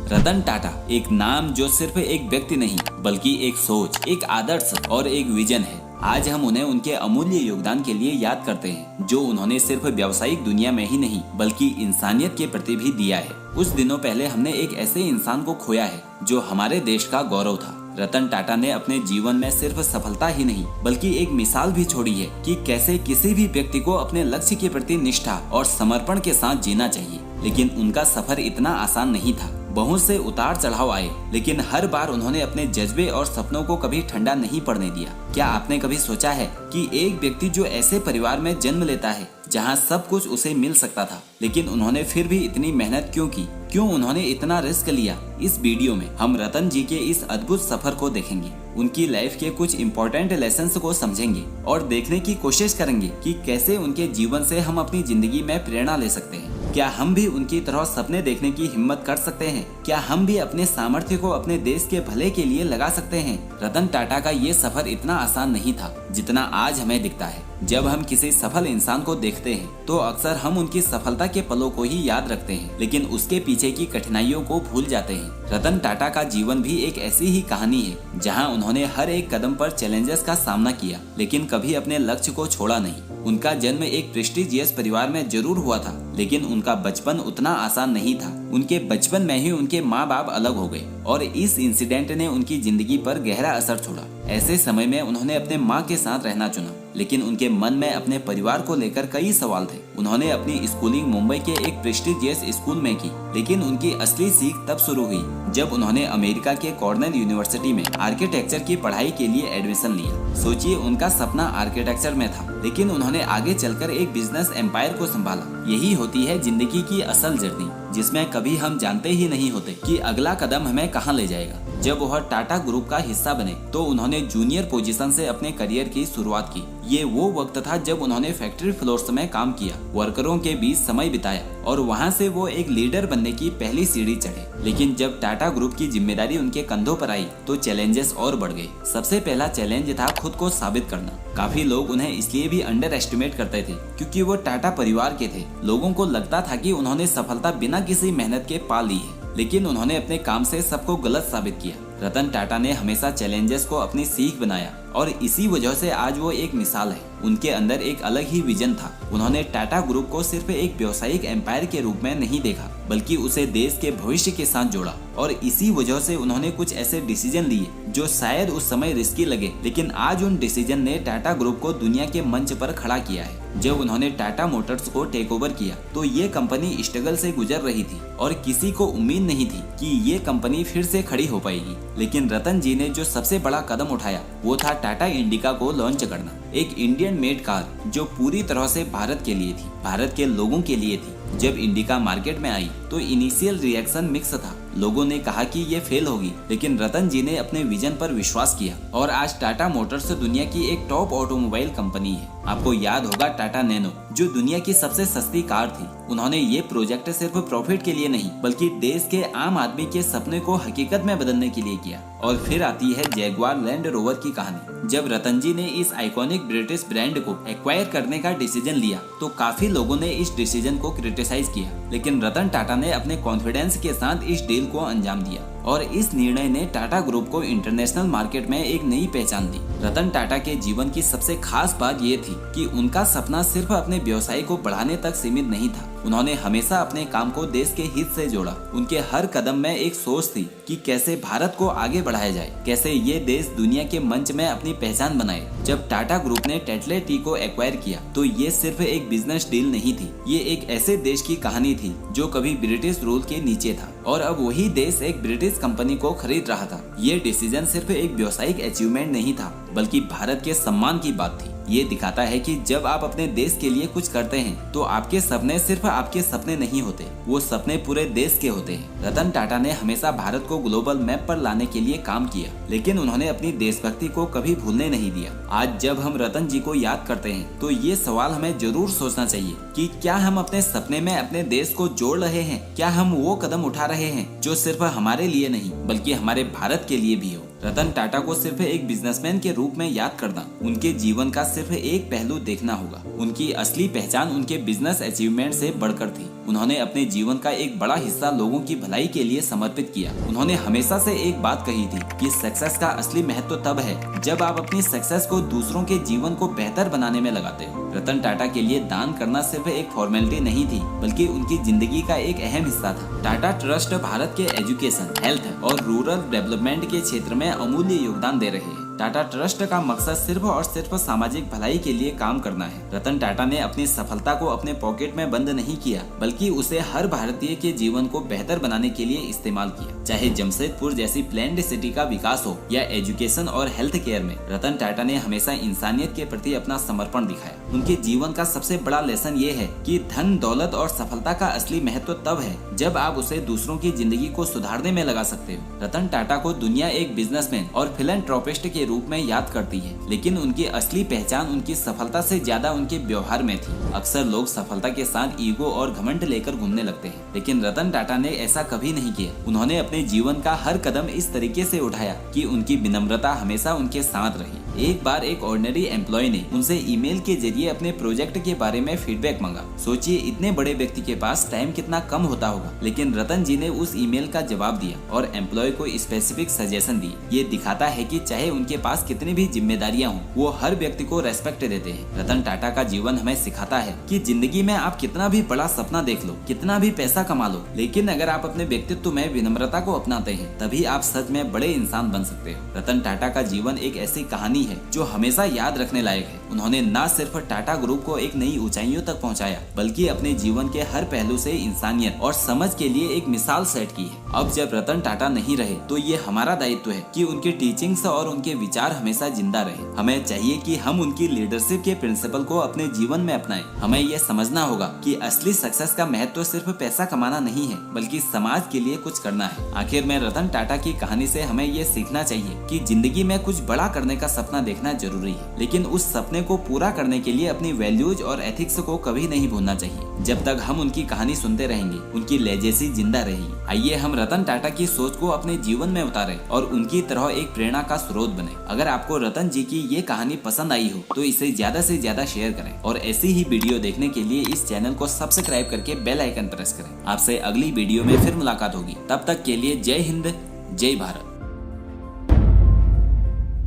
रतन टाटा एक नाम जो सिर्फ एक व्यक्ति नहीं बल्कि एक सोच, एक आदर्श और एक विजन है। आज हम उन्हें उनके अमूल्य योगदान के लिए याद करते हैं, जो उन्होंने सिर्फ व्यावसायिक दुनिया में ही नहीं बल्कि इंसानियत के प्रति भी दिया है। कुछ दिनों पहले हमने एक ऐसे इंसान को खोया है जो हमारे देश का गौरव था। रतन टाटा ने अपने जीवन में सिर्फ सफलता ही नहीं बल्कि एक मिसाल भी छोड़ी है कि कैसे किसी भी व्यक्ति को अपने लक्ष्य के प्रति निष्ठा और समर्पण के साथ जीना चाहिए। लेकिन उनका सफर इतना आसान नहीं था। बहुत से उतार चढ़ाव आए, लेकिन हर बार उन्होंने अपने जज्बे और सपनों को कभी ठंडा नहीं पड़ने दिया। क्या आपने कभी सोचा है कि एक व्यक्ति जो ऐसे परिवार में जन्म लेता है जहां सब कुछ उसे मिल सकता था, लेकिन उन्होंने फिर भी इतनी मेहनत क्यों की? क्यों उन्होंने इतना रिस्क लिया? इस वीडियो में हम रतन जी के इस अद्भुत सफर को देखेंगे, उनकी लाइफ के कुछ इम्पोर्टेंट लेसन्स को समझेंगे और देखने की कोशिश करेंगे कि कैसे उनके जीवन से हम अपनी जिंदगी में प्रेरणा ले सकते हैं। क्या हम भी उनकी तरह सपने देखने की हिम्मत कर सकते हैं? क्या हम भी अपने सामर्थ्य को अपने देश के भले के लिए लगा सकते हैं? रतन टाटा का ये सफर इतना आसान नहीं था जितना आज हमें दिखता है। जब हम किसी सफल इंसान को देखते हैं तो अक्सर हम उनकी सफलता के पलों को ही याद रखते हैं, लेकिन उसके पीछे की कठिनाइयों को भूल जाते हैं। रतन टाटा का जीवन भी एक ऐसी ही कहानी है जहां उन्होंने हर एक कदम पर चैलेंजेस का सामना किया, लेकिन कभी अपने लक्ष्य को छोड़ा नहीं। उनका जन्म एक प्रेस्टिजियस परिवार में जरूर हुआ था, लेकिन उनका बचपन उतना आसान नहीं था। उनके बचपन में ही उनके माँ बाप अलग हो गए और इस इंसिडेंट ने उनकी जिंदगी पर गहरा असर छोड़ा। ऐसे समय में उन्होंने अपने माँ के साथ रहना चुना, लेकिन उनके मन में अपने परिवार को लेकर कई सवाल थे। उन्होंने अपनी स्कूलिंग मुंबई के एक प्रेस्टिजियस स्कूल में की, लेकिन उनकी असली सीख तब शुरू हुई जब उन्होंने अमेरिका के कॉर्नेल यूनिवर्सिटी में आर्किटेक्चर की पढ़ाई के लिए एडमिशन लिया। सोचिए, उनका सपना आर्किटेक्चर में था, लेकिन उन्होंने आगे चलकर एक बिजनेस एम्पायर को संभाला। यही होती है जिंदगी की असल जर्नी, जिसमें कभी हम जानते ही नहीं होते कि अगला कदम हमें कहां ले जाएगा। जब वह टाटा ग्रुप का हिस्सा बने तो उन्होंने जूनियर पोजीशन से अपने करियर की शुरुआत की। ये वो वक्त था जब उन्होंने फैक्ट्री फ्लोर्स में काम किया, वर्करों के बीच समय बिताया और वहां से वो एक लीडर बनने की पहली सीढ़ी चढ़े। लेकिन जब टाटा ग्रुप की जिम्मेदारी उनके कंधों पर आई तो चैलेंजेस और बढ़ गए। सबसे पहला चैलेंज था खुद को साबित करना। काफी लोग उन्हें इसलिए भी अंडर एस्टिमेट करते थे क्योंकि वो टाटा परिवार के थे। लोगों को लगता था कि उन्होंने सफलता बिना किसी मेहनत के पा ली है, लेकिन उन्होंने अपने काम से सबको गलत साबित किया। रतन टाटा ने हमेशा चैलेंजेस को अपनी सीख बनाया और इसी वजह से आज वो एक मिसाल है। उनके अंदर एक अलग ही विजन था। उन्होंने टाटा ग्रुप को सिर्फ एक व्यावसायिक एम्पायर के रूप में नहीं देखा, बल्कि उसे देश के भविष्य के साथ जोड़ा। और इसी वजह से उन्होंने कुछ ऐसे डिसीजन लिए जो शायद उस समय रिस्की लगे, लेकिन आज उन डिसीजन ने टाटा ग्रुप को दुनिया के मंच पर खड़ा किया है। जब उन्होंने टाटा मोटर्स को टेक ओवर किया तो ये कंपनी स्ट्रगल से गुजर रही थी और किसी को उम्मीद नहीं थी कि ये कंपनी फिर से खड़ी हो पाएगी। लेकिन रतन जी ने जो सबसे बड़ा कदम उठाया वो था टाटा इंडिका को लॉन्च करना, एक इंडियन मेड कार जो पूरी तरह से भारत के लिए थी, भारत के लोगों के लिए थी। जब इंडिका मार्केट में आई तो इनिशियल रिएक्शन मिक्स था। लोगों ने कहा कि ये फेल होगी, लेकिन रतन जी ने अपने विजन पर विश्वास किया और आज टाटा मोटर्स दुनिया की एक टॉप ऑटोमोबाइल कंपनी है। आपको याद होगा टाटा नैनो, जो दुनिया की सबसे सस्ती कार थी। उन्होंने ये प्रोजेक्ट सिर्फ प्रॉफिट के लिए नहीं बल्कि देश के आम आदमी के सपने को हकीकत में बदलने के लिए किया। और फिर आती है जैगुआर लैंड रोवर की कहानी। जब रतन जी ने इस आइकॉनिक ब्रिटिश ब्रांड को एक्वायर करने का डिसीजन लिया तो काफी लोगों ने इस डिसीजन को क्रिटिसाइज किया, लेकिन रतन टाटा ने अपने कॉन्फिडेंस के साथ इस डील को अंजाम दिया और इस निर्णय ने टाटा ग्रुप को इंटरनेशनल मार्केट में एक नई पहचान दी। रतन टाटा के जीवन की सबसे खास बात ये थी कि उनका सपना सिर्फ अपने व्यवसाय को बढ़ाने तक सीमित नहीं था। उन्होंने हमेशा अपने काम को देश के हित से जोड़ा। उनके हर कदम में एक सोच थी कि कैसे भारत को आगे बढ़ाया जाए, कैसे ये देश दुनिया के मंच में अपनी पहचान बनाए। जब टाटा ग्रुप ने टेटले टी को एक्वायर किया तो ये सिर्फ एक बिजनेस डील नहीं थी, ये एक ऐसे देश की कहानी थी जो कभी ब्रिटिश रूल के नीचे था और अब वही देश एक ब्रिटिश कंपनी को खरीद रहा था। ये डिसीजन सिर्फ एक व्यावसायिक अचीवमेंट नहीं था बल्कि भारत के सम्मान की बात थी। ये दिखाता है कि जब आप अपने देश के लिए कुछ करते हैं तो आपके सपने सिर्फ आपके सपने नहीं होते, वो सपने पूरे देश के होते हैं। रतन टाटा ने हमेशा भारत को ग्लोबल मैप पर लाने के लिए काम किया, लेकिन उन्होंने अपनी देशभक्ति को कभी भूलने नहीं दिया। आज जब हम रतन जी को याद करते हैं तो ये सवाल हमें जरूर सोचना चाहिए कि क्या हम अपने सपने में अपने देश को जोड़ रहे हैं? क्या हम वो कदम उठा रहे हैं जो सिर्फ हमारे लिए नहीं बल्कि हमारे भारत के लिए भी हो? रतन टाटा को सिर्फ एक बिजनेसमैन के रूप में याद करना, उनके जीवन का सिर्फ एक पहलू देखना होगा। उनकी असली पहचान उनके बिजनेस अचीवमेंट से बढ़कर थी। उन्होंने अपने जीवन का एक बड़ा हिस्सा लोगों की भलाई के लिए समर्पित किया। उन्होंने हमेशा से एक बात कही थी कि सक्सेस का असली महत्व तब है जब आप अपनी सक्सेस को दूसरों के जीवन को बेहतर बनाने में लगाते हो। रतन टाटा के लिए दान करना सिर्फ एक फॉर्मेलिटी नहीं थी, बल्कि उनकी जिंदगी का एक अहम हिस्सा था। टाटा ट्रस्ट भारत के एजुकेशन, हेल्थ और रूरल डेवलपमेंट के क्षेत्र में अमूल्य योगदान दे रहे हैं। टाटा ट्रस्ट का मकसद सिर्फ और सिर्फ सामाजिक भलाई के लिए काम करना है। रतन टाटा ने अपनी सफलता को अपने पॉकेट में बंद नहीं किया, बल्कि उसे हर भारतीय के जीवन को बेहतर बनाने के लिए इस्तेमाल किया। चाहे जमशेदपुर जैसी प्लैन्ड सिटी का विकास हो या एजुकेशन और हेल्थ केयर में, रतन टाटा ने हमेशा इंसानियत के प्रति अपना समर्पण दिखाया। उनके जीवन का सबसे बड़ा लेसन ये है कि धन, दौलत और सफलता का असली महत्व तब है जब आप उसे दूसरों की जिंदगी को सुधारने में लगा सकते हो। रतन टाटा को दुनिया एक बिजनेसमैन और फिलैंथ्रोपिस्ट के रूप में याद करती है, लेकिन उनकी असली पहचान उनकी सफलता से ज्यादा उनके व्यवहार में थी। अक्सर लोग सफलता के साथ ईगो और घमंड लेकर घूमने लगते हैं, लेकिन रतन टाटा ने ऐसा कभी नहीं किया। उन्होंने अपने जीवन का हर कदम इस तरीके से उठाया कि उनकी विनम्रता हमेशा उनके साथ रही। एक बार एक ऑर्डिनरी एम्प्लॉय ने उनसे ईमेल के जरिए अपने प्रोजेक्ट के बारे में फीडबैक मांगा। सोचिए, इतने बड़े व्यक्ति के पास टाइम कितना कम होता होगा, लेकिन रतन जी ने उस ईमेल का जवाब दिया और एम्प्लॉय को स्पेसिफिक सजेशन दिए। ये दिखाता है कि चाहे उनके पास कितनी भी जिम्मेदारियां हों, वो हर व्यक्ति को रेस्पेक्ट देते हैं। रतन टाटा का जीवन हमें सिखाता है कि जिंदगी में आप कितना भी बड़ा सपना देख लो, कितना भी पैसा कमा लो, लेकिन अगर आप अपने व्यक्तित्व में विनम्रता को अपनाते हैं, तभी आप सच में बड़े इंसान बन सकते हो। रतन टाटा का जीवन एक ऐसी कहानी है जो हमेशा याद रखने लायक है। उन्होंने न सिर्फ टाटा ग्रुप को एक नई ऊंचाइयों तक पहुंचाया, बल्कि अपने जीवन के हर पहलू से इंसानियत और समझ के लिए एक मिसाल सेट की है। अब जब रतन टाटा नहीं रहे, तो ये हमारा दायित्व है कि उनकी टीचिंग्स और उनके विचार हमेशा जिंदा रहे। हमें चाहिए कि हम उनकी लीडरशिप के प्रिंसिपल को अपने जीवन में अपनाएं। हमें यह समझना होगा कि असली सक्सेस का महत्व सिर्फ पैसा कमाना नहीं है, बल्कि समाज के लिए कुछ करना है। आखिर में रतन टाटा की कहानी से हमें ये सीखना चाहिए कि जिंदगी में कुछ बड़ा करने का सपना देखना जरूरी है, लेकिन उस सपने को पूरा करने के लिए अपनी वैल्यूज और एथिक्स को कभी नहीं भूलना चाहिए। जब तक हम उनकी कहानी सुनते रहेंगे, उनकी लेजेसी जिंदा रहेगी। आइए हम रतन टाटा की सोच को अपने जीवन में उतारें और उनकी तरह एक प्रेरणा का स्रोत बने। अगर आपको रतन जी की ये कहानी पसंद आई हो, तो इसे ज्यादा से ज्यादा शेयर करें और ऐसी ही वीडियो देखने के लिए इस चैनल को सब्सक्राइब करके बेल आइकन प्रेस करें। आपसे अगली वीडियो में फिर मुलाकात होगी। तब तक के लिए जय हिंद, जय भारत।